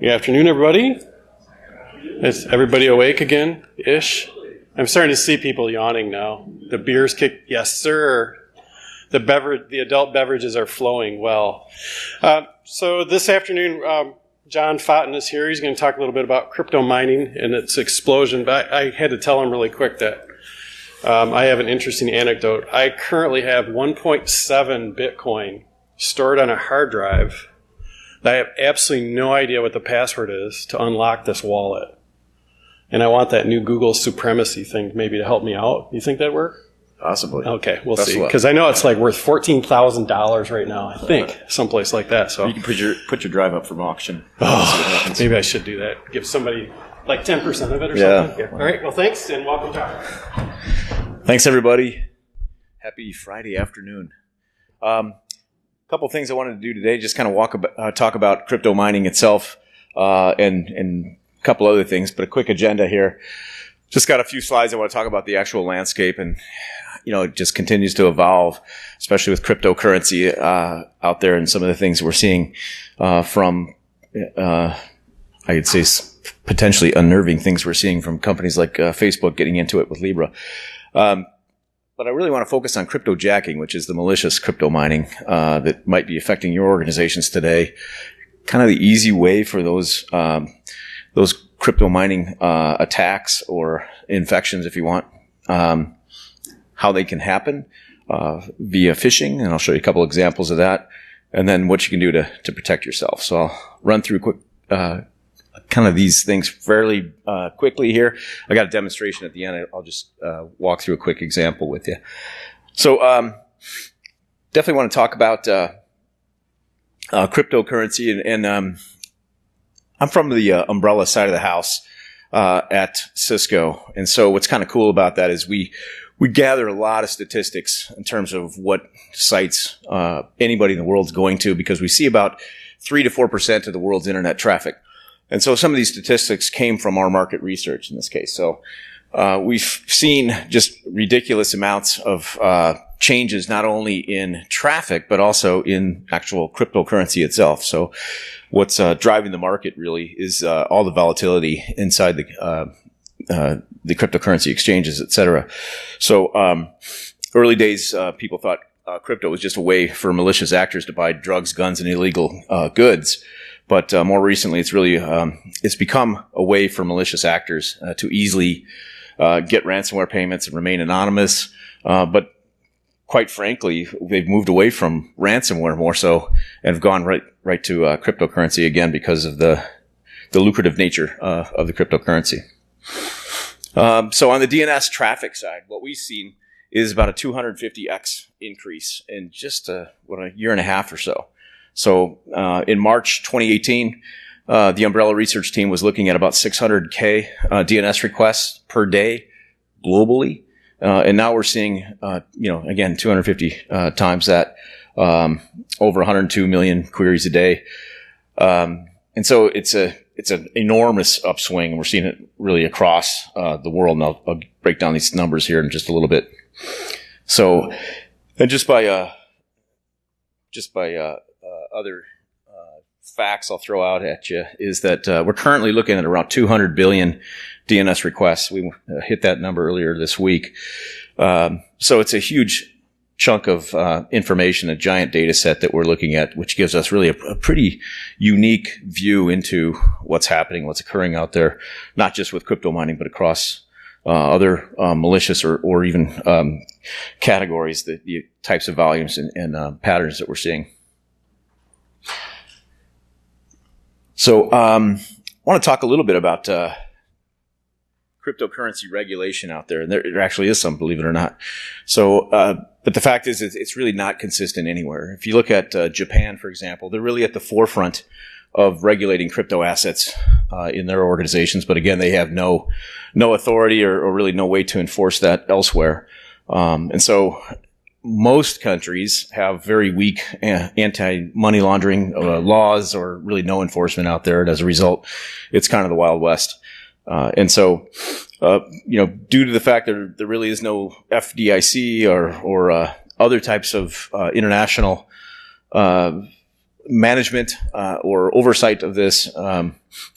Good afternoon, everybody. Is everybody awake again-ish? I'm starting to see people yawning now. The beer's kicked. Yes, sir. The adult beverages are flowing well. So this afternoon, John Fatten is here. He's going to talk a little bit about crypto mining and its explosion. But I had to tell him really quick that I have an interesting anecdote. I currently have 1.7 Bitcoin stored on a hard drive. I have absolutely no idea what the password is to unlock this wallet. And I want that new Google supremacy thing maybe to help me out. You think that'd work? Possibly. Okay, we'll see. Because I know it's like worth $14,000 right now, I think, someplace like that. So you can put your drive up from auction. Oh, maybe I should do that. Give somebody like 10% of it or something. Yeah. All right, well, thanks, and welcome, John. Thanks, everybody. Happy Friday afternoon. Couple things I wanted to do today, just kind of talk about crypto mining itself and a couple other things, but a quick agenda here. Just got a few slides. I want to talk about the actual landscape, and it just continues to evolve, especially with cryptocurrency out there and some of the things we're seeing from, I'd say, potentially unnerving things we're seeing from companies like Facebook getting into it with Libra. But I really want to focus on cryptojacking, which is the malicious crypto mining that might be affecting your organizations today. Kind of the easy way for those crypto mining attacks or infections, if you want, how they can happen via phishing, and I'll show you a couple examples of that, and then what you can do to protect yourself. So I'll run through quick kind of these things fairly quickly here. I got a demonstration at the end. I'll just walk through a quick example with you. So definitely want to talk about cryptocurrency, and I'm from the Umbrella side of the house at Cisco, and so what's kind of cool about that is we gather a lot of statistics in terms of what sites anybody in the world is going to, because we see about 3 to 4% of the world's internet traffic. And so some of these statistics came from our market research in this case. So we've seen just ridiculous amounts of changes, not only in traffic, but also in actual cryptocurrency itself. So what's driving the market really is all the volatility inside the cryptocurrency exchanges, et cetera. So early days, people thought crypto was just a way for malicious actors to buy drugs, guns, and illegal goods. But more recently, it's really it's become a way for malicious actors to easily get ransomware payments and remain anonymous. But quite frankly, they've moved away from ransomware more so and have gone right to cryptocurrency again because of the lucrative nature of the cryptocurrency. So on the DNS traffic side, what we've seen is about a 250x increase in just a year and a half or so. So in March 2018, the Umbrella research team was looking at about 600K DNS requests per day globally. And now we're seeing, again, 250 times that, over 102 million queries a day. And so it's an enormous upswing. We're seeing it really across the world. And I'll break down these numbers here in just a little bit. So, and just by other facts I'll throw out at you is that we're currently looking at around 200 billion DNS requests. We hit that number earlier this week. So it's a huge chunk of information, a giant data set that we're looking at, which gives us really a pretty unique view into what's happening, what's occurring out there, not just with crypto mining, but across other malicious or even categories, the types of volumes and patterns that we're seeing. So I want to talk a little bit about cryptocurrency regulation out there. And there actually is some, believe it or not. So, but the fact is it's really not consistent anywhere. If you look at Japan, for example, they're really at the forefront of regulating crypto assets in their organizations. But again, they have no authority or really no way to enforce that elsewhere. And so most countries have very weak anti-money laundering laws or really no enforcement out there. And as a result, it's kind of the Wild West. And so, due to the fact that there really is no FDIC or other types of international management or oversight of this,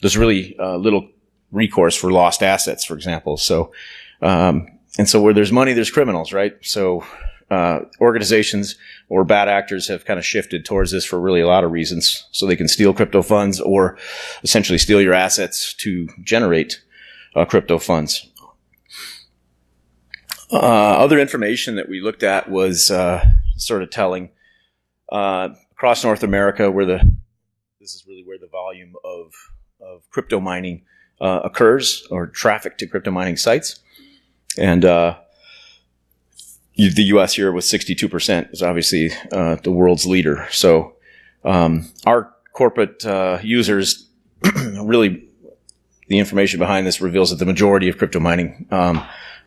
there's really little recourse for lost assets, for example. So, and so where there's money, there's criminals, right? So organizations or bad actors have kind of shifted towards this for really a lot of reasons. So they can steal crypto funds or essentially steal your assets to generate crypto funds. Other information that we looked at was sort of telling across North America this is really where the volume of crypto mining occurs, or traffic to crypto mining sites. And the U.S. here with 62% is obviously the world's leader. So our corporate users, really, the information behind this reveals that the majority of crypto mining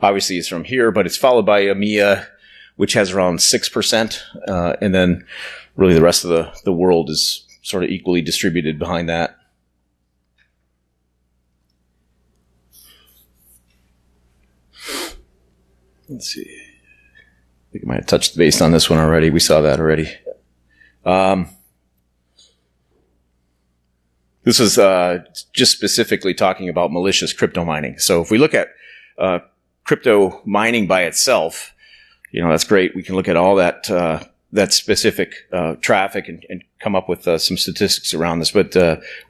obviously is from here, but it's followed by EMEA, which has around 6%, and then really the rest of the world is sort of equally distributed behind that. Let's see. I think I might have touched base on this one already. We saw that already. This is just specifically talking about malicious crypto mining. So if we look at crypto mining by itself, that's great. We can look at all that specific traffic and come up with some statistics around this. But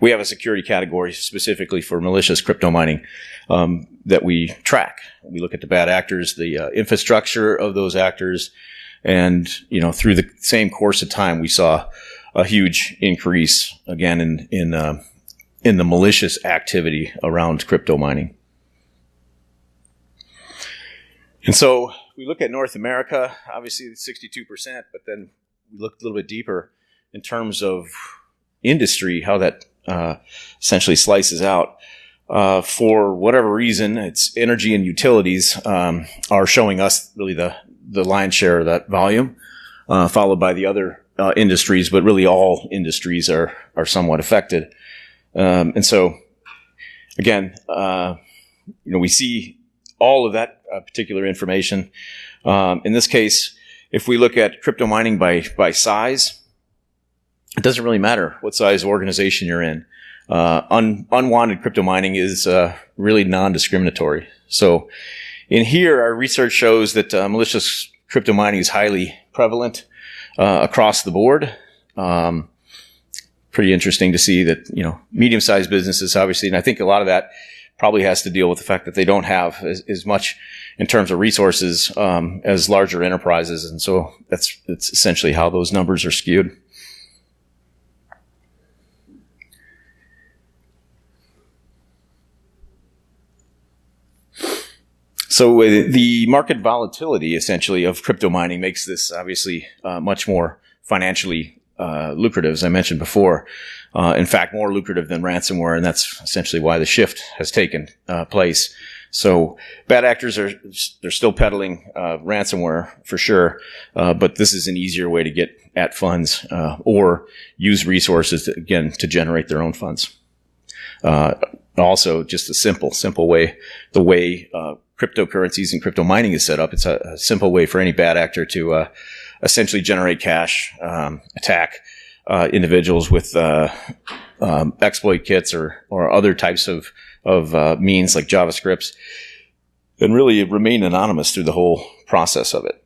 we have a security category specifically for malicious crypto mining that we track. We look at the bad actors, the infrastructure of those actors, and through the same course of time, we saw a huge increase again in the malicious activity around crypto mining. And so we look at North America, obviously 62%, but then we look a little bit deeper in terms of industry, how that essentially slices out. For whatever reason, it's energy and utilities are showing us really the lion's share of that volume, followed by the other industries, but really all industries are somewhat affected. And so, again, we see all of that particular information. In this case, if we look at crypto mining by size, it doesn't really matter what size organization you're in. Unwanted crypto mining is really non-discriminatory. So in here, our research shows that malicious crypto mining is highly prevalent across the board. Pretty interesting to see that, medium-sized businesses, obviously, and I think a lot of that probably has to deal with the fact that they don't have as much in terms of resources as larger enterprises. And so that's essentially how those numbers are skewed. So the market volatility, essentially, of crypto mining makes this obviously much more financially lucrative, as I mentioned before. In fact, more lucrative than ransomware, and that's essentially why the shift has taken place. So bad actors they're still peddling ransomware for sure, but this is an easier way to get at funds or use resources to generate their own funds. Also, just a simple way, the way cryptocurrencies and crypto mining is set up. It's a simple way for any bad actor to essentially generate cash, attack individuals with exploit kits or other types of means like JavaScripts, and really remain anonymous through the whole process of it.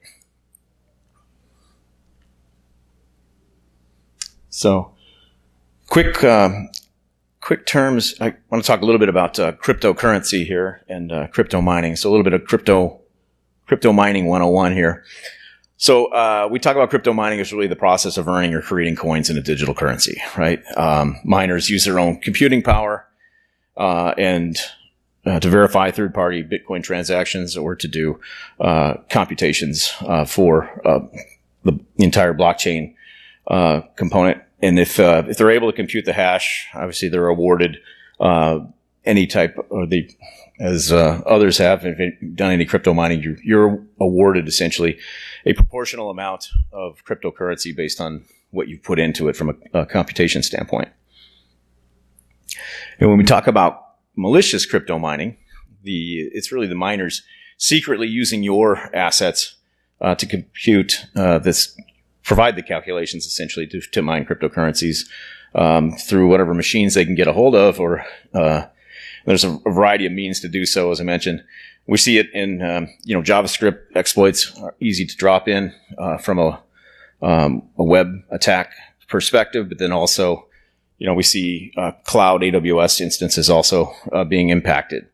So, quick terms. I want to talk a little bit about cryptocurrency here and crypto mining. So a little bit of crypto mining 101 here. So we talk about crypto mining as really the process of earning or creating coins in a digital currency, right? Miners use their own computing power and to verify third-party Bitcoin transactions or to do computations for the entire blockchain component. And if they're able to compute the hash, obviously they're awarded any type, or as others have, if you've done any crypto mining, you're awarded essentially a proportional amount of cryptocurrency based on what you've put into it from a computation standpoint. And when we talk about malicious crypto mining, it's really the miners secretly using your assets to compute this provide the calculations essentially to mine cryptocurrencies through whatever machines they can get a hold of, or there's a variety of means to do so. As I mentioned, we see it in JavaScript exploits are easy to drop in from a web attack perspective, but then also we see cloud AWS instances also being impacted.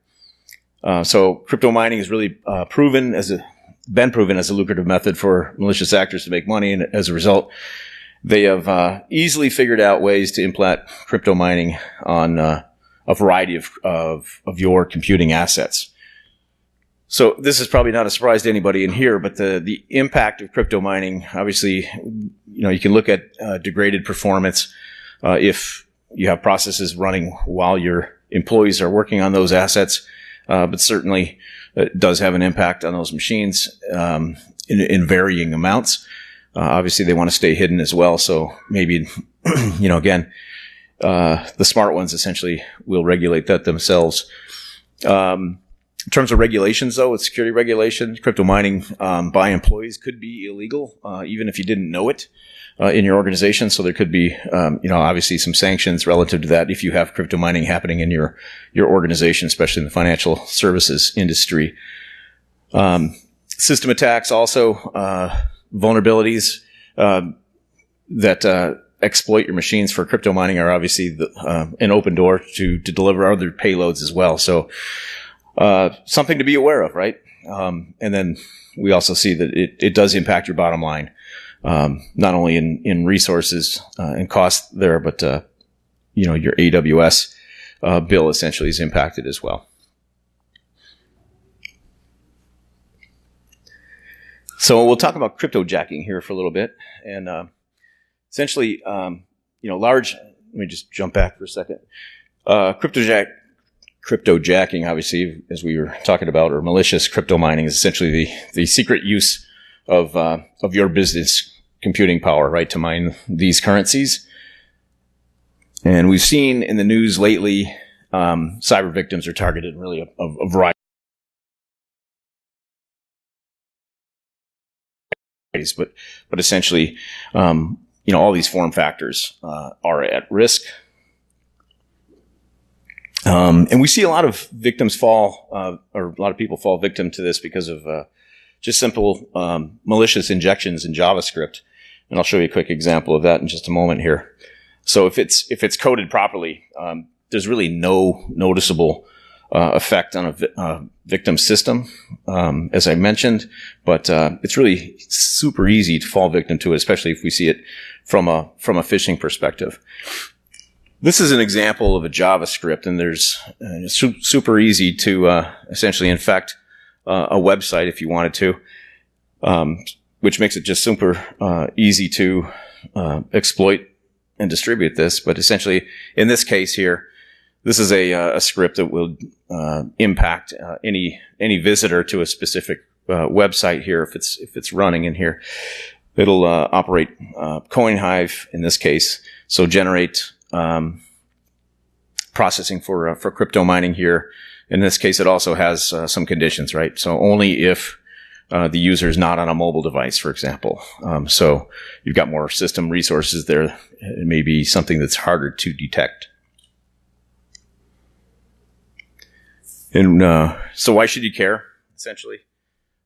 So crypto mining is really been proven as a lucrative method for malicious actors to make money, and as a result, they have easily figured out ways to implant crypto mining on a variety of your computing assets. So this is probably not a surprise to anybody in here, but the impact of crypto mining, obviously, you can look at degraded performance if you have processes running while your employees are working on those assets, but certainly it does have an impact on those machines in varying amounts. Obviously, they want to stay hidden as well, so maybe, again, the smart ones essentially will regulate that themselves. In terms of regulations, though, with security regulations, crypto mining by employees could be illegal, even if you didn't know it in your organization. So there could be, obviously some sanctions relative to that if you have crypto mining happening in your organization, especially in the financial services industry. System attacks also, vulnerabilities that exploit your machines for crypto mining are obviously an open door to deliver other payloads as well. So something to be aware of, right? And then we also see that it does impact your bottom line, not only in resources and cost there, but your AWS bill essentially is impacted as well. So we'll talk about cryptojacking here for a little bit, and essentially, large. Let me just jump back for a second. Cryptojacking, obviously, as we were talking about, or malicious crypto mining, is essentially the secret use of your business computing power, right, to mine these currencies. And we've seen in the news lately, cyber victims are targeted in really a variety. But essentially, all these form factors are at risk. And we see a lot of victims fall, or a lot of people fall victim to this because of just simple malicious injections in JavaScript. And I'll show you a quick example of that in just a moment here. So if it's coded properly, there's really no noticeable effect on a victim system, as I mentioned. But it's really super easy to fall victim to it, especially if we see it from a phishing perspective. This is an example of a JavaScript, and there's super easy to essentially infect a website if you wanted to, which makes it just super easy to exploit and distribute this. But essentially, in this case here, this is a script that will impact any visitor to a specific website here if it's running in here. It'll operate CoinHive in this case, so generate processing for crypto mining here. In this case, it also has some conditions, right? So only if the user is not on a mobile device, for example. So you've got more system resources there. It may be something that's harder to detect. And so why should you care, essentially?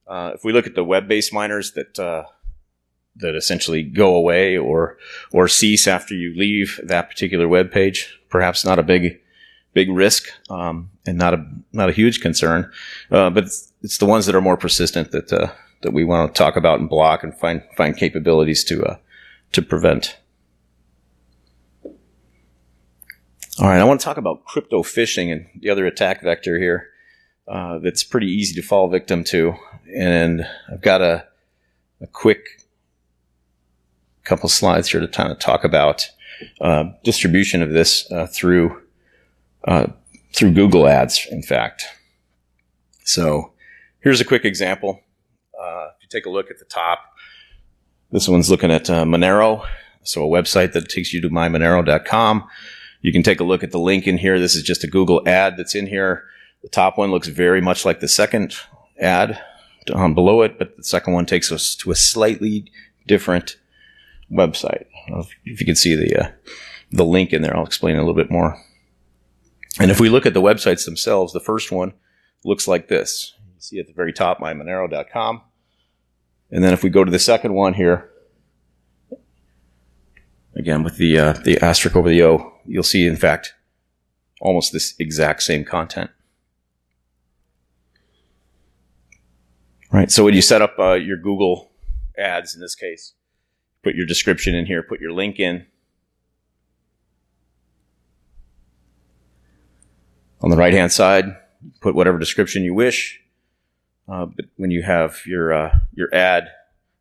If we look at the web-based miners that essentially go away or cease after you leave that particular web page, perhaps not a big risk, and not a huge concern, but it's the ones that are more persistent that we want to talk about and block and find capabilities to prevent. All right, I want to talk about crypto phishing and the other attack vector here that's pretty easy to fall victim to, and I've got a quick couple slides here to kind of talk about distribution of this through Google Ads, in fact. So here's a quick example. If you take a look at the top, this one's looking at Monero, so a website that takes you to mymonero.com. You can take a look at the link in here. This is just a Google ad that's in here. The top one looks very much like the second ad below it, but the second one takes us to a slightly different website. I don't know if you can see the link in there. I'll explain a little bit more. And if we look at the websites themselves, the first one looks like this. You see at the very top, mymonero.com. And then if we go to the second one here, again with the asterisk over the O, you'll see, in fact, almost this exact same content. Right. So when you set up your Google ads, in this case, put your description in here, put your link in. On the right-hand side, put whatever description you wish. But when you have your ad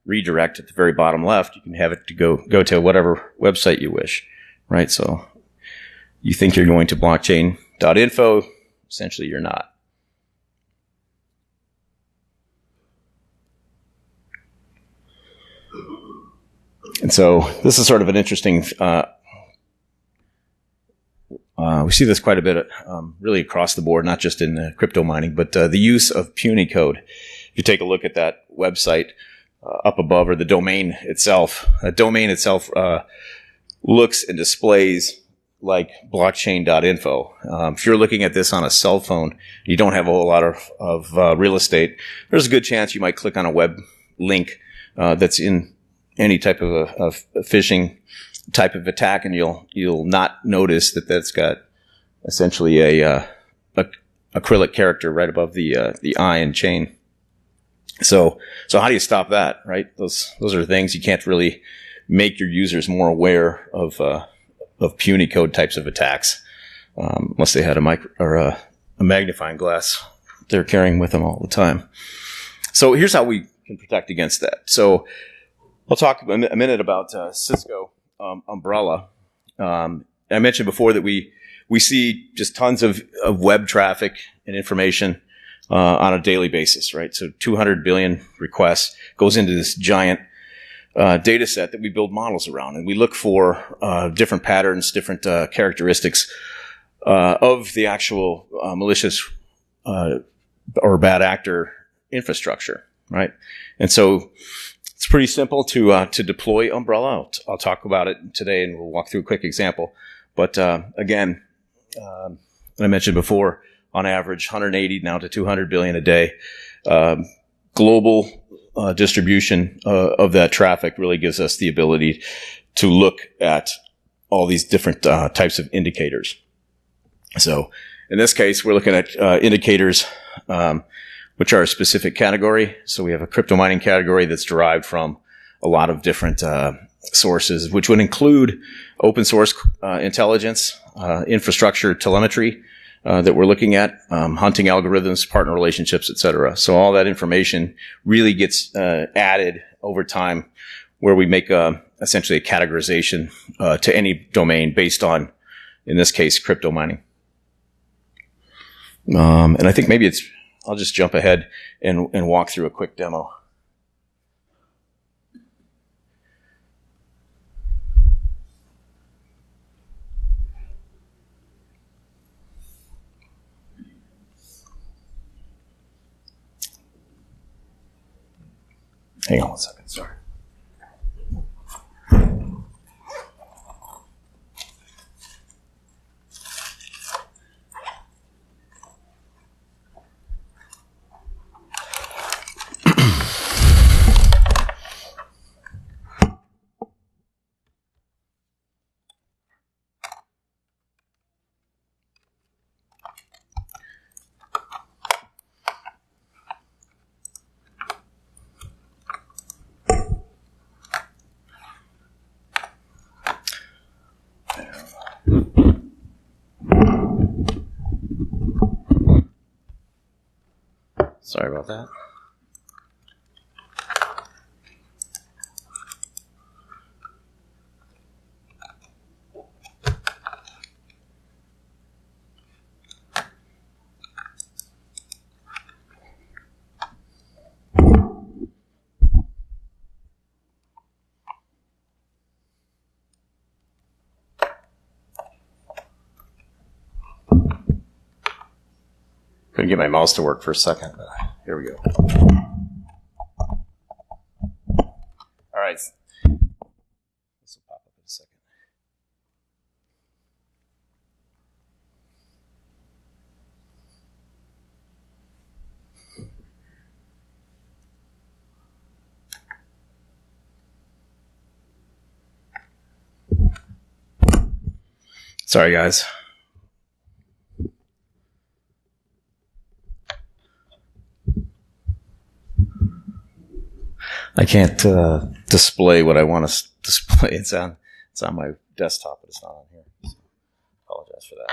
redirect at the very bottom left, you can have it to go to whatever website you wish, right? So you think you're going to blockchain.info, essentially you're not. And so this is sort of an interesting we see this quite a bit, really across the board, not just in crypto mining, but the use of puny code. If you take a look at that website up above, or the domain itself, looks and displays like blockchain.info. If you're looking at this on a cell phone, you don't have a whole lot of real estate, there's a good chance you might click on a web link that's in any type of a phishing type of attack, and you'll not notice that that's got essentially a acrylic character right above the I in chain. So how do you stop that, right? Those are things you can't really make your users more aware of puny code types of attacks, unless they had a magnifying glass they're carrying with them all the time. So here's how we can protect against that. So I'll talk a minute about Cisco Umbrella. I mentioned before that we see just tons of web traffic and information on a daily basis, right? So 200 billion requests goes into this giant data set that we build models around, and we look for different patterns, different characteristics of the actual malicious or bad actor infrastructure, right? And so it's pretty simple to deploy Umbrella. I'll talk about it today, and we'll walk through a quick example. But again, I mentioned before, on average, 180 now to 200 billion a day. Global distribution of that traffic really gives us the ability to look at all these different types of indicators. So in this case, we're looking at indicators which are a specific category. So we have a crypto mining category that's derived from a lot of different sources, which would include open source intelligence, infrastructure telemetry that we're looking at, hunting algorithms, partner relationships, etc. So all that information really gets added over time, where we make essentially a categorization to any domain based on, in this case, crypto mining. And I think maybe I'll just jump ahead and walk through a quick demo. Hang on one second, sorry. Sorry about that. Couldn't get my mouse to work for a second, but here we go. All right. Sorry, guys. I can't display what I want to display. It's on my desktop, but it's not on here. So apologize for that.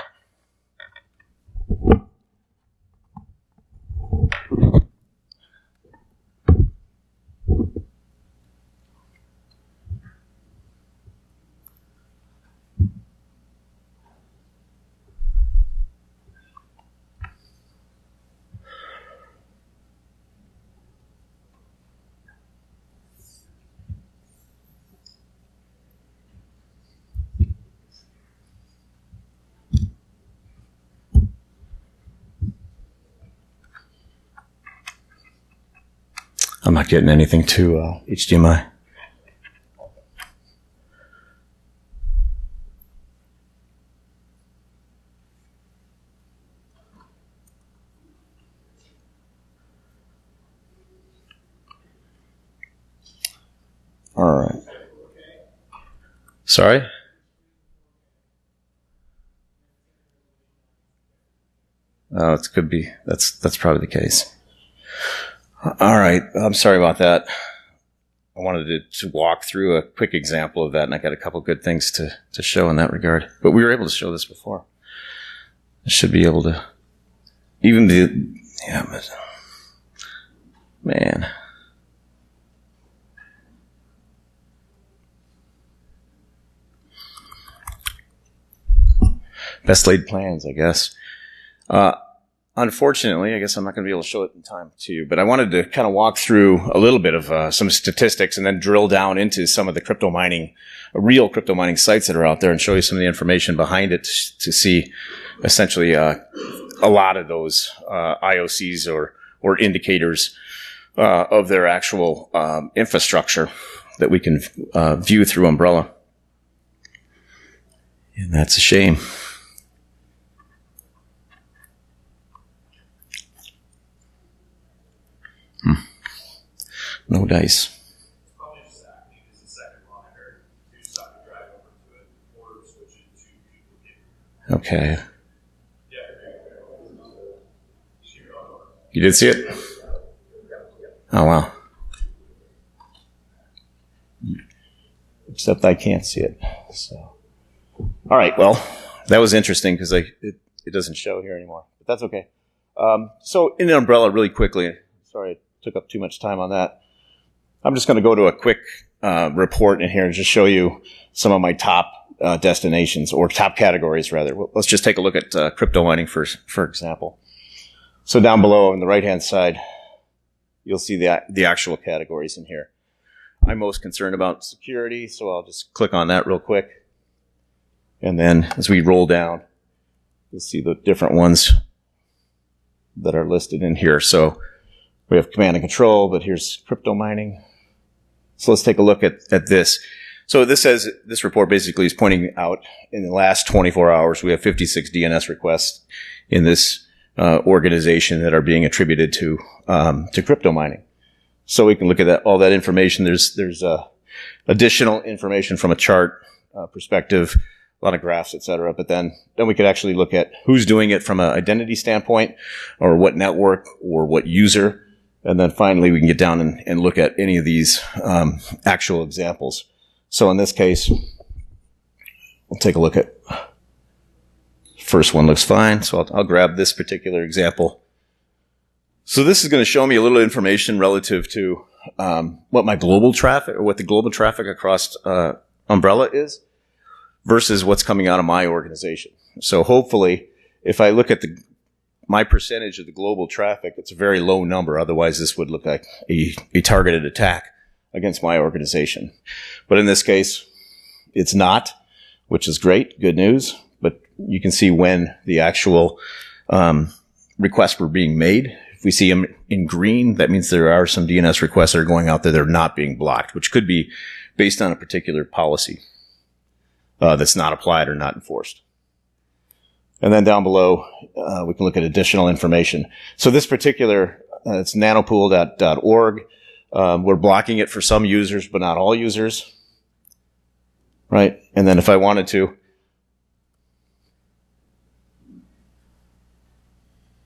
I'm not getting anything to HDMI. All right. Sorry? Oh, it could be. That's probably the case. All right. I'm sorry about that. I wanted to walk through a quick example of that, and I got a couple good things to show in that regard. But we were able to show this before. I should be able to. Even but man. Best laid plans, I guess. Unfortunately, I guess I'm not going to be able to show it in time to you, but I wanted to kind of walk through a little bit of some statistics and then drill down into some of the real crypto mining sites that are out there and show you some of the information behind it to see essentially a lot of those IOCs or indicators of their actual infrastructure that we can view through Umbrella. And that's a shame. No dice. Okay. You did see it? Oh, wow. Except I can't see it. So, all right. Well, that was interesting because it doesn't show here anymore. But that's okay. So in the Umbrella, really quickly. Sorry, I took up too much time on that. I'm just going to go to a quick report in here and just show you some of my top destinations or top categories, rather. Well, let's just take a look at crypto mining for example. So down below on the right-hand side, you'll see the actual categories in here. I'm most concerned about security, so I'll just click on that real quick. And then as we roll down, you'll see the different ones that are listed in here. So we have command and control, but here's crypto mining. So let's take a look at this. So this report basically is pointing out in the last 24 hours, we have 56 DNS requests in this organization that are being attributed to crypto mining. So we can look at all that information. There's additional information from a chart perspective, a lot of graphs, et cetera. But then we could actually look at who's doing it from an identity standpoint, or what network, or what user. And then finally, we can get down and look at any of these actual examples. So in this case, we'll take a look at first one. Looks fine. So I'll grab this particular example. So this is going to show me a little information relative to what my global traffic, or what the global traffic across Umbrella is versus what's coming out of my organization. So hopefully, if I look at my percentage of the global traffic, it's a very low number. Otherwise, this would look like a targeted attack against my organization. But in this case, it's not, which is great, good news. But you can see when the actual requests were being made. If we see them in green, that means there are some DNS requests that are going out there that are not being blocked, which could be based on a particular policy that's not applied or not enforced. And then down below, we can look at additional information. So this particular, it's nanopool.org. We're blocking it for some users, but not all users. Right? And then if I wanted to,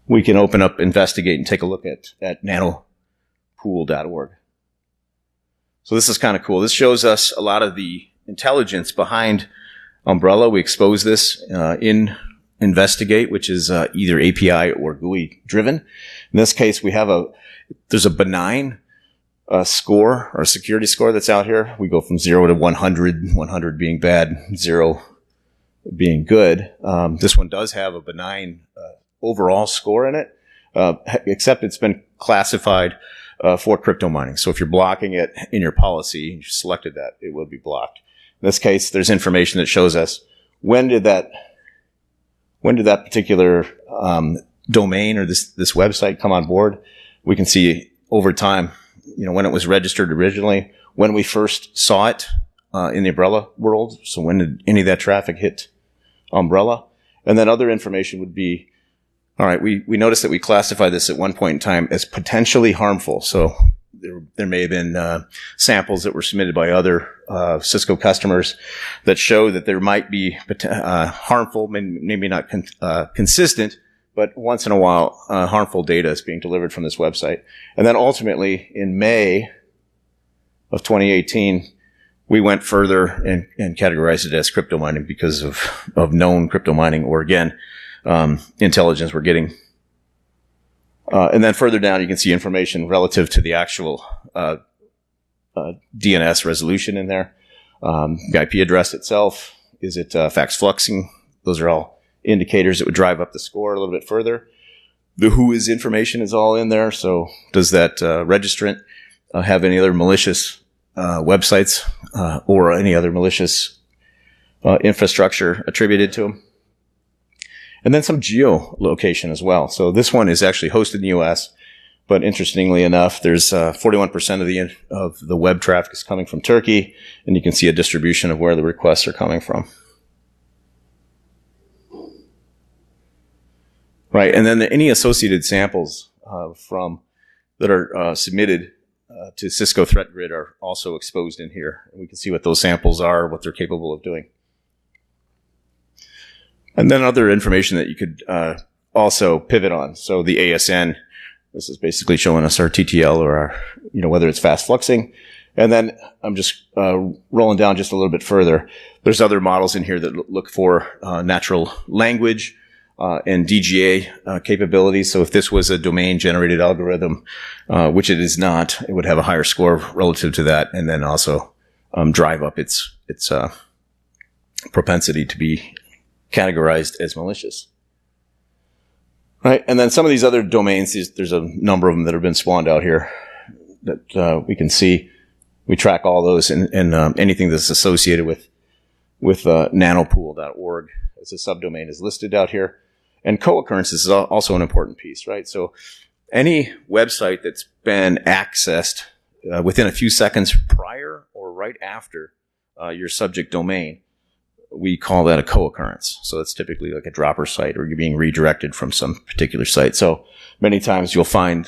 we can open up, investigate, and take a look at nanopool.org. So this is kind of cool. This shows us a lot of the intelligence behind Umbrella. We expose this in Investigate, which is either API or GUI driven. In this case, there's a benign score or security score that's out here. We go from 0 to 100, 100 being bad, 0 being good. This one does have a benign overall score in it, except it's been classified for crypto mining. So if you're blocking it in your policy, and you selected that, it will be blocked. In this case, there's information that shows us when did that particular domain or this website come on board. We can see over time, when it was registered originally, when we first saw it in the Umbrella world. So when did any of that traffic hit Umbrella? And then other information would be, all right, we noticed that we classified this at one point in time as potentially harmful. So there may have been samples that were submitted by other Cisco customers that show that there might be harmful, maybe not consistent, but once in a while, harmful data is being delivered from this website. And then ultimately, in May of 2018, we went further and categorized it as crypto mining because of known crypto mining, or again, intelligence we're getting. And then further down, you can see information relative to the actual DNS resolution in there. The IP address itself, is it fax fluxing? Those are all indicators that would drive up the score a little bit further. The who is information is all in there. So does that registrant have any other malicious websites or any other malicious infrastructure attributed to them? And then some geolocation as well. So this one is actually hosted in the U.S., but interestingly enough, there's 41% of the web traffic is coming from Turkey, and you can see a distribution of where the requests are coming from. Right, and then any associated samples that are submitted to Cisco Threat Grid are also exposed in here. And we can see what those samples are, what they're capable of doing. And then other information that you could also pivot on. So the ASN, this is basically showing us our TTL or our, whether it's fast fluxing. And then I'm just rolling down just a little bit further. There's other models in here that look for natural language and DGA capabilities. So if this was a domain-generated algorithm, which it is not, it would have a higher score relative to that, and then also drive up its propensity to be categorized as malicious. Right, and then some of these other domains, there's a number of them that have been spawned out here that we can see. We track all those, and anything that's associated with nanopool.org as a subdomain is listed out here. And co-occurrence is also an important piece, right? So any website that's been accessed within a few seconds prior or right after your subject domain, we call that a co-occurrence. So it's typically like a dropper site, or you're being redirected from some particular site. So many times you'll find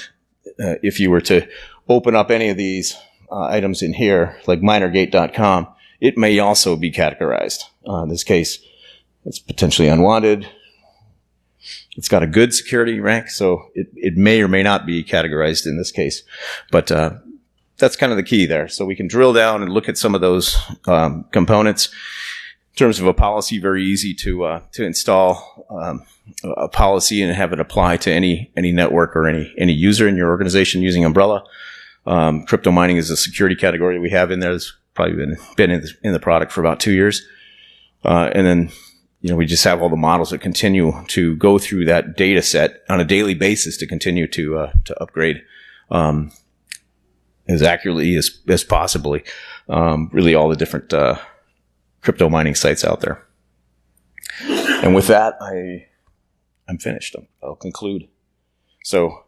if you were to open up any of these items in here, like minergate.com, it may also be categorized. In this case, it's potentially unwanted. It's got a good security rank, so it may or may not be categorized in this case. But that's kind of the key there. So we can drill down and look at some of those components. In terms of a policy, very easy to install a policy and have it apply to any network or any user in your organization using Umbrella. Crypto mining is a security category we have in there. It's probably been in the product for about 2 years. And then, we just have all the models that continue to go through that data set on a daily basis to continue to upgrade as accurately as possibly really all the different crypto mining sites out there. And with that, I'm finished. I'll conclude. So,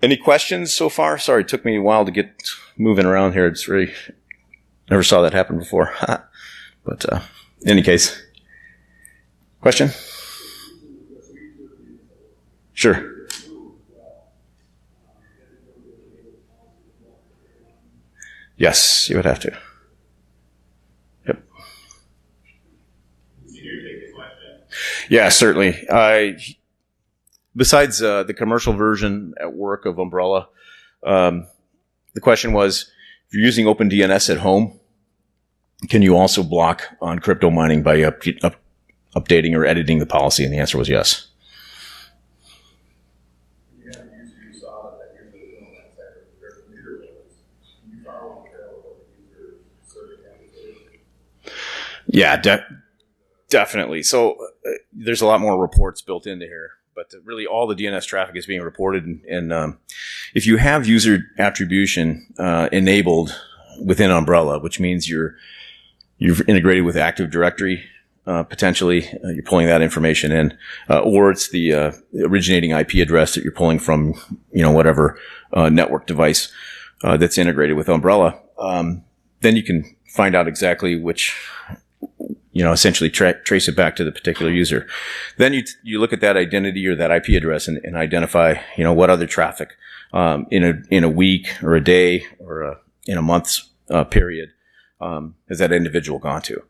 any questions so far? Sorry, it took me a while to get moving around here. It's really, never saw that happen before. But in any case, question? Sure. Yes, you would have to. Yep. Yeah, certainly. besides the commercial version at work of Umbrella, the question was, if you're using OpenDNS at home, can you also block on crypto mining by updating or editing the policy? And the answer was yes. Yeah, definitely. So there's a lot more reports built into here, but really all the DNS traffic is being reported. And if you have user attribution enabled within Umbrella, which means you're integrated with Active Directory, potentially you're pulling that information in, or it's the originating IP address that you're pulling from, whatever network device that's integrated with Umbrella, then you can find out exactly which, essentially trace it back to the particular user. Then you look at that identity or that IP address and identify, what other traffic in a week or a day or in a month's period has that individual gone to.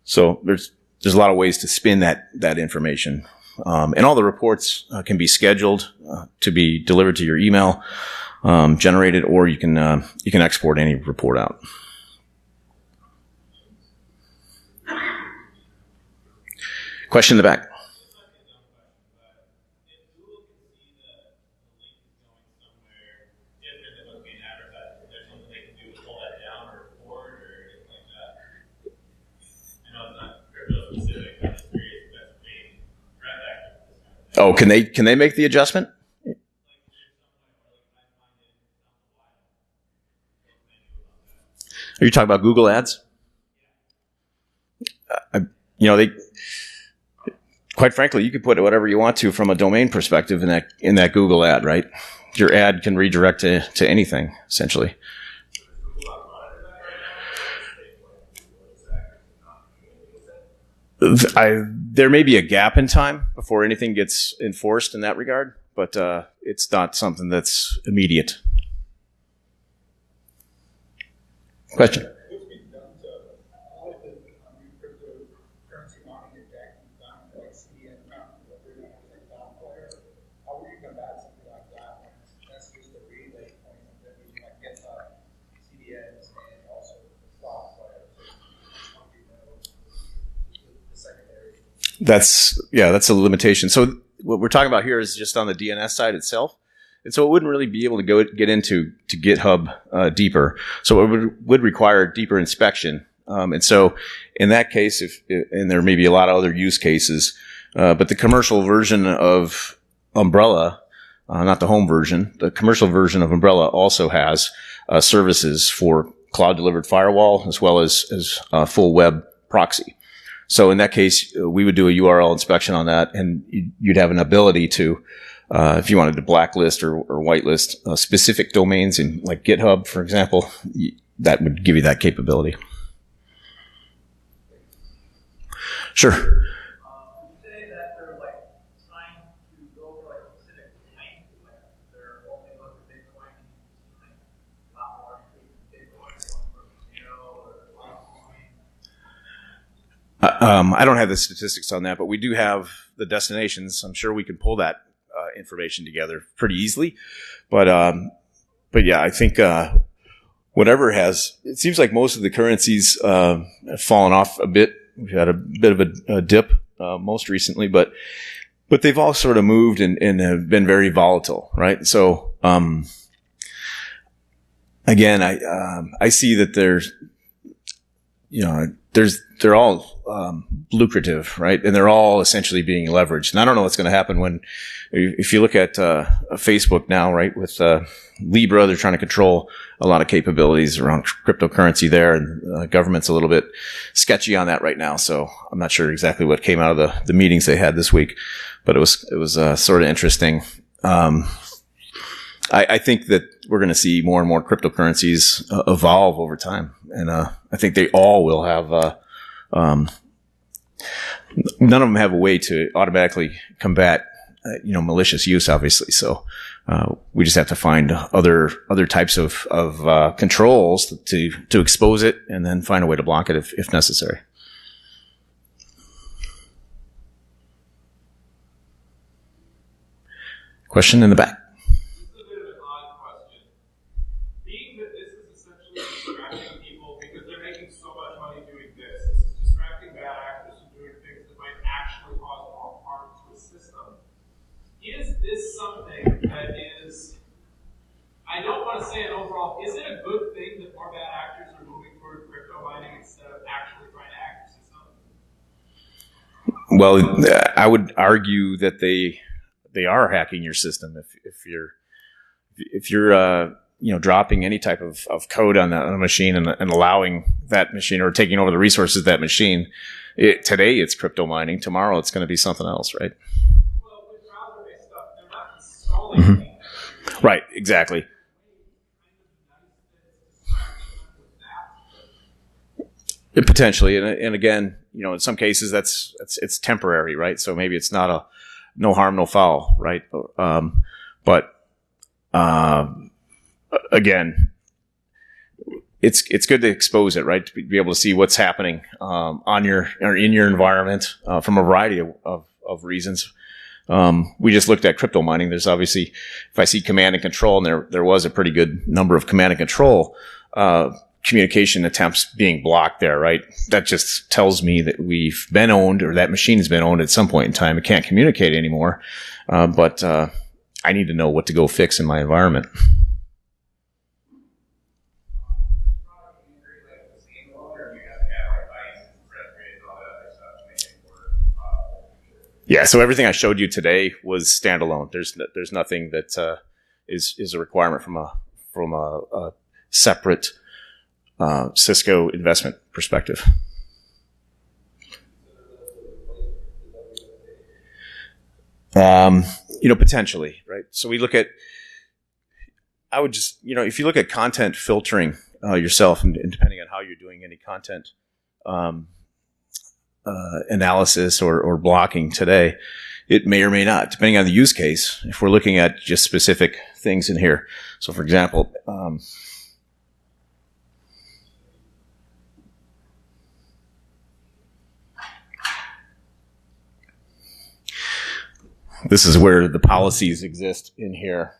So there's a lot of ways to spin that information. And all the reports can be scheduled to be delivered to your email, generated, or you can export any report out. Question in the back. Oh, can they make the adjustment? Are you talking about Google Ads? Quite frankly, you could put whatever you want to from a domain perspective in that Google ad, right? Your ad can redirect to anything, essentially. There may be a gap in time before anything gets enforced in that regard, but it's not something that's immediate. Question? That's a limitation. So what we're talking about here is just on the DNS side itself. And so it wouldn't really be able to get into GitHub deeper. So it would require deeper inspection. And so in that case, and there may be a lot of other use cases, but the commercial version of Umbrella, not the home version, the commercial version of Umbrella also has services for cloud delivered firewall as well as full web proxy. So in that case, we would do a URL inspection on that, and you'd have an ability to, if you wanted to blacklist or whitelist specific domains in like GitHub, for example, that would give you that capability. Sure. I don't have the statistics on that, but we do have the destinations. I'm sure we can pull that information together pretty easily. But yeah, I think whatever it seems like most of the currencies have fallen off a bit. We've had a bit of a dip most recently, but they've all sort of moved and have been very volatile, right? So again, I see that they're all lucrative, right? And they're all essentially being leveraged. And I don't know what's going to happen if you look at Facebook now, right? With Libra, they're trying to control a lot of capabilities around cryptocurrency there, and government's a little bit sketchy on that right now. So I'm not sure exactly what came out of the meetings they had this week, but it was sort of interesting. I think that we're going to see more and more cryptocurrencies evolve over time, and I think they all will have. None of them have a way to automatically combat, malicious use, obviously. So we just have to find other types of controls to expose it, and then find a way to block it if necessary. Question in the back. This is a bit of an odd question. Being that this is essentially distracting people because they're making so much money doing this is distracting bad actors from doing things that might actually cause more harm to a system. Is this something that is, I don't want to say an overall, is it a good thing that more bad actors are moving toward crypto mining instead of actually trying to hack your system? Well, I would argue that they are hacking your system if you're dropping any type of code on a machine and allowing that machine or taking over the resources of that machine. Today it's crypto mining. Tomorrow it's going to be something else, right? Well, with browser-based stuff, they're not installing anything. Right, exactly. Potentially, and again, in some cases it's temporary, right? So maybe it's not a no harm, no foul, right? But again, it's good to expose it, right? To be able to see what's happening on your or in your environment from a variety of reasons. We just looked at crypto mining. There's obviously, if I see command and control, and there was a pretty good number of command and control communication attempts being blocked there, right? That just tells me that we've been owned, or that machine's been owned at some point in time. It can't communicate anymore, but I need to know what to go fix in my environment. Yeah, so everything I showed you today was standalone. There's nothing that is a requirement from a separate Cisco investment perspective. Potentially, right? So we look at, I would just, if you look at content filtering yourself, and depending on how you're doing any content analysis or blocking today, it may or may not, depending on the use case, if we're looking at just specific things in here. So for example, this is where the policies exist in here.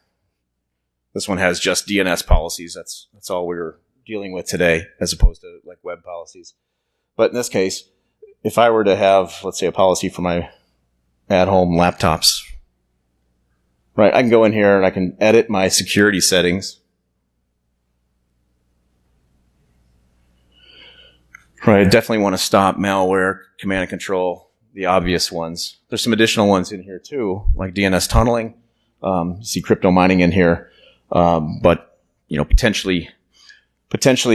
This one has just DNS policies. That's all we're dealing with today, as opposed to like web policies. But in this case, if I were to have, let's say, a policy for my at-home laptops, right, I can go in here and I can edit my security settings. Right, I definitely want to stop malware, command and control, the obvious ones. There's some additional ones in here too, like DNS tunneling. You see crypto mining in here, but potentially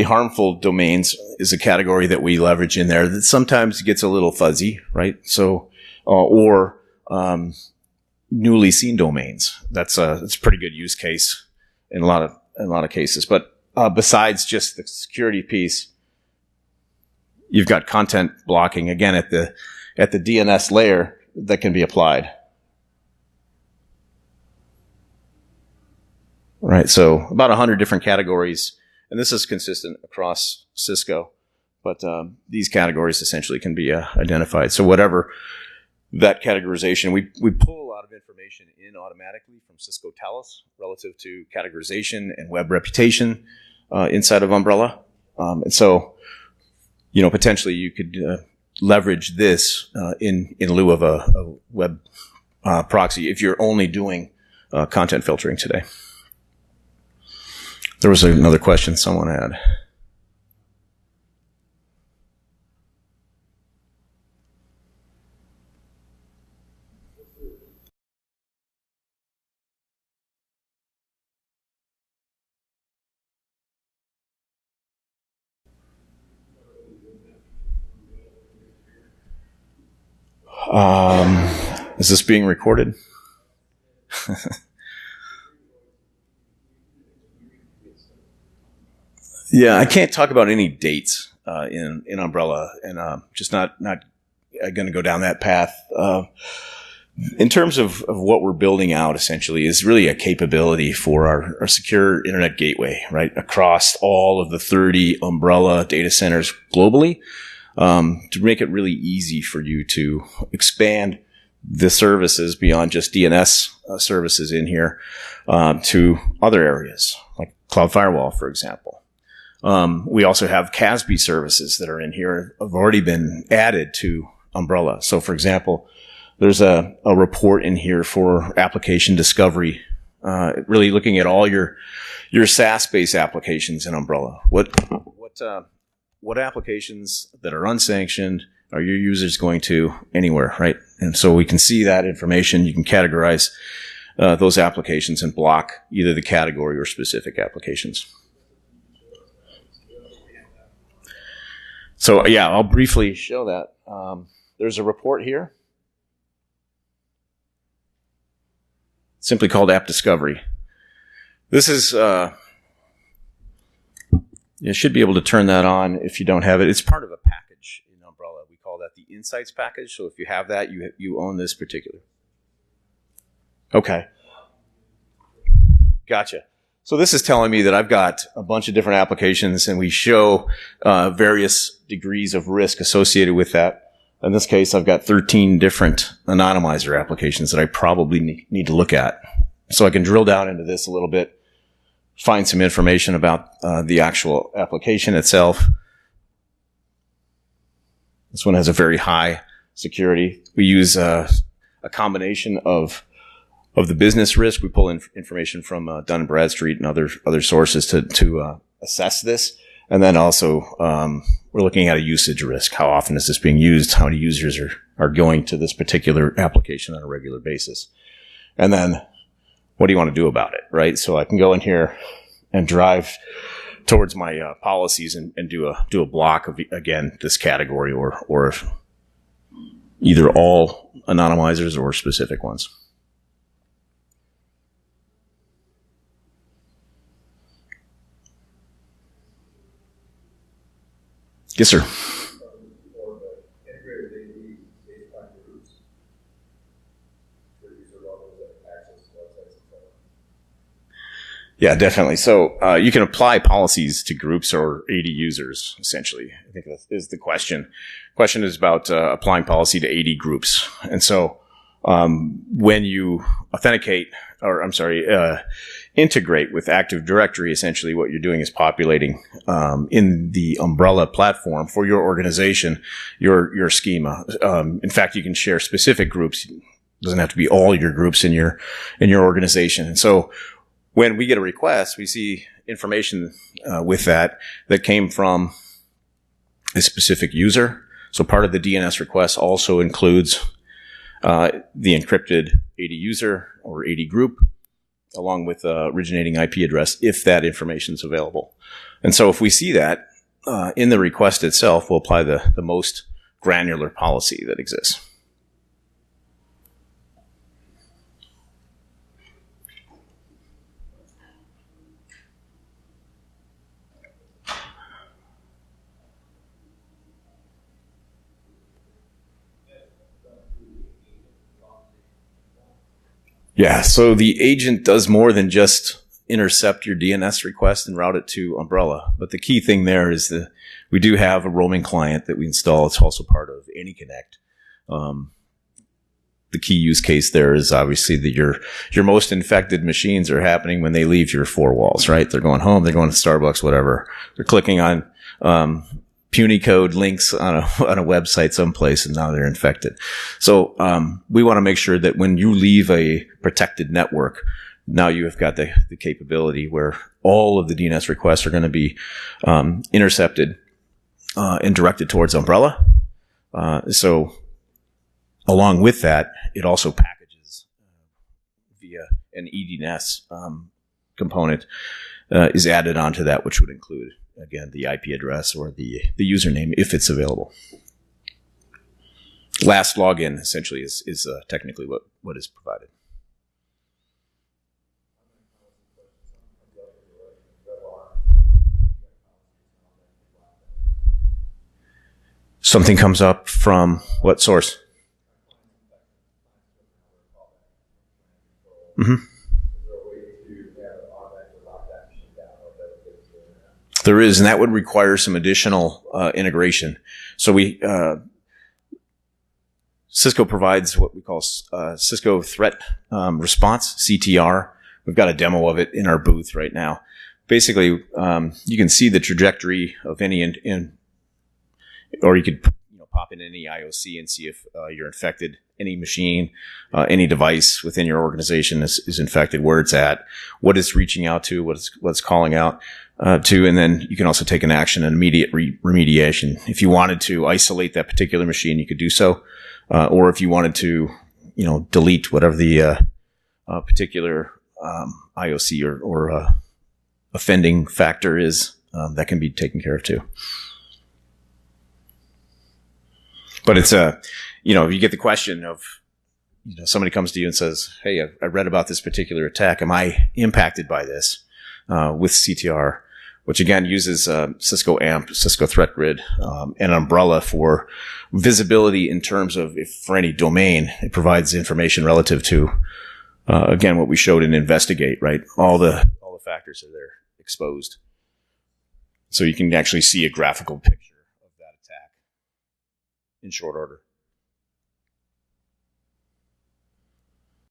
harmful domains is a category that we leverage in there that sometimes gets a little fuzzy, right? So, or newly seen domains. That's a pretty good use case in a lot of cases. But besides just the security piece, you've got content blocking again at the DNS layer that can be applied. Right, so about 100 different categories, and this is consistent across Cisco, but these categories essentially can be identified. So whatever that categorization, we pull a lot of information in automatically from Cisco Talus relative to categorization and web reputation inside of Umbrella. And so, potentially you could leverage this in lieu of a web proxy if you're only doing content filtering today. There was another question someone had. Is this being recorded? Yeah, I can't talk about any dates in Umbrella, and just not going to go down that path. In terms of what we're building out, essentially, is really a capability for our secure internet gateway, right, across all of the 30 Umbrella data centers globally, to make it really easy for you to expand the services beyond just DNS services in here to other areas, like Cloud Firewall, for example. We also have CASB services that are in here, have already been added to Umbrella. So, for example, there's a report in here for application discovery, really looking at all your SaaS-based applications in Umbrella. What applications that are unsanctioned are your users going to anywhere, right? And so we can see that information. You can categorize those applications and block either the category or specific applications. So yeah, I'll briefly show that. There's a report here, simply called App Discovery. This is, you should be able to turn that on if you don't have it. It's part of a package in Umbrella. We call that the Insights package. So if you have that, you own this particular. Okay. Gotcha. So this is telling me that I've got a bunch of different applications, and we show various degrees of risk associated with that. In this case, I've got 13 different anonymizer applications that I probably need to look at. So I can drill down into this a little bit, find some information about the actual application itself. This one has a very high security. We use a combination of the business risk. We pull in information from Dun & Bradstreet and other sources to assess this. And then also, we're looking at a usage risk. How often is this being used? How many users are going to this particular application on a regular basis? And then, what do you want to do about it, right? So I can go in here and drive towards my policies and do a block of, again, this category or either all anonymizers or specific ones. Yes, sir. Yeah, definitely. So you can apply policies to groups or AD users, essentially. I think that is the question. Question is about applying policy to AD groups. And so when you integrate with Active Directory, essentially what you're doing is populating in the Umbrella platform for your organization, your schema. In fact, you can share specific groups. It doesn't have to be all your groups in your organization. And so when we get a request, we see information with that came from a specific user. So part of the DNS request also includes the encrypted AD user or AD group, along with originating IP address, if that information is available. And so if we see that in the request itself, we'll apply the most granular policy that exists. Yeah, so the agent does more than just intercept your DNS request and route it to Umbrella. But the key thing there is that we do have a roaming client that we install. It's also part of AnyConnect. The key use case there is obviously that your most infected machines are happening when they leave your four walls, right? They're going home, they're going to Starbucks, whatever. They're clicking on puny code links on a website someplace, and now they're infected. So we want to make sure that when you leave a protected network, now you have got the capability where all of the DNS requests are going to be intercepted and directed towards Umbrella. So along with that, it also packages via an eDNS component is added onto that, which would include, again, the IP address or the username if it's available. Last login essentially is technically what is provided. Something comes up from what source? Mm-hmm. There is, and that would require some additional integration. So Cisco provides what we call Cisco Threat Response, CTR. We've got a demo of it in our booth right now. Basically, you can see the trajectory of any, or you could pop in any IOC and see if you're infected. Any machine, any device within your organization is infected, where it's at, what it's reaching out to, what's calling out to, and then you can also take an action, an immediate remediation. If you wanted to isolate that particular machine, you could do so, or if you wanted to, delete whatever the particular IOC or offending factor is, that can be taken care of too. But it's if you get the question of, somebody comes to you and says, hey, I read about this particular attack. Am I impacted by this with CTR, which again uses Cisco AMP, Cisco Threat Grid, and Umbrella for visibility in terms of if for any domain, it provides information relative to, again, what we showed in Investigate, right? All the factors are there exposed. So you can actually see a graphical picture of that attack in short order.